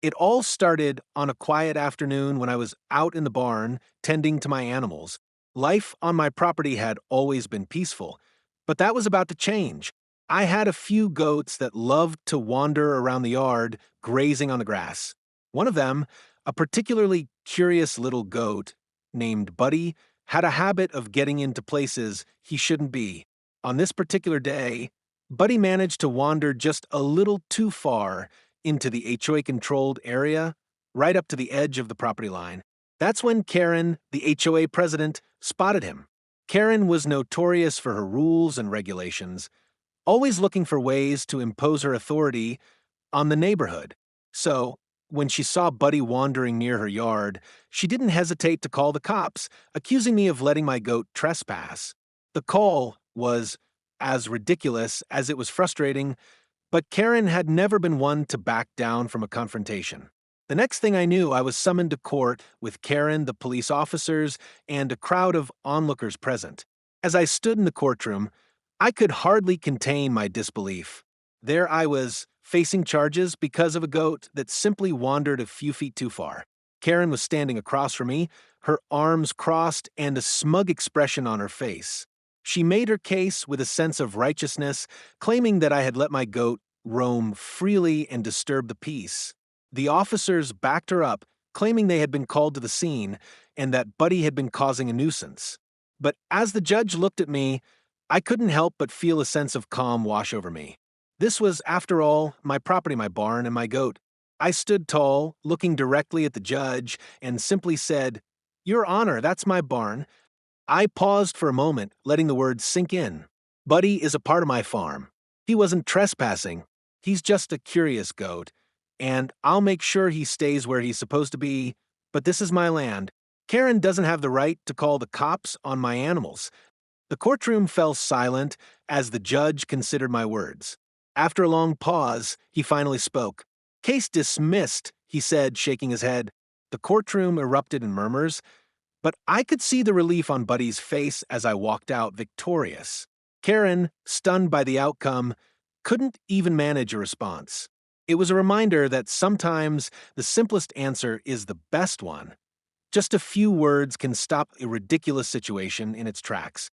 It all started on a quiet afternoon when I was out in the barn tending to my animals. Life on my property had always been peaceful, but that was about to change. I had a few goats that loved to wander around the yard, grazing on the grass. One of them, a particularly curious little goat named Buddy, had a habit of getting into places he shouldn't be. On this particular day, Buddy managed to wander just a little too far into the HOA controlled area, right up to the edge of the property line. That's when Karen, the HOA president, spotted him. Karen was notorious for her rules and regulations, always looking for ways to impose her authority on the neighborhood. So, when she saw Buddy wandering near her yard, she didn't hesitate to call the cops, accusing me of letting my goat trespass. The call was as ridiculous as it was frustrating, but Karen had never been one to back down from a confrontation. The next thing I knew, I was summoned to court with Karen, the police officers, and a crowd of onlookers present. As I stood in the courtroom, I could hardly contain my disbelief. There I was, facing charges because of a goat that simply wandered a few feet too far. Karen was standing across from me, her arms crossed and a smug expression on her face. She made her case with a sense of righteousness, claiming that I had let my goat roam freely and disturb the peace. The officers backed her up, claiming they had been called to the scene and that Buddy had been causing a nuisance. But as the judge looked at me, I couldn't help but feel a sense of calm wash over me. This was, after all, my property, my barn, and my goat. I stood tall, looking directly at the judge, and simply said, "Your Honor, that's my barn." I paused for a moment, letting the words sink in. Buddy is a part of my farm. He wasn't trespassing. He's just a curious goat, and I'll make sure he stays where he's supposed to be, but this is my land. Karen doesn't have the right to call the cops on my animals. The courtroom fell silent as the judge considered my words. After a long pause, he finally spoke. "Case dismissed," he said, shaking his head. The courtroom erupted in murmurs, but I could see the relief on Buddy's face as I walked out victorious. Karen, stunned by the outcome, couldn't even manage a response. It was a reminder that sometimes the simplest answer is the best one. Just a few words can stop a ridiculous situation in its tracks.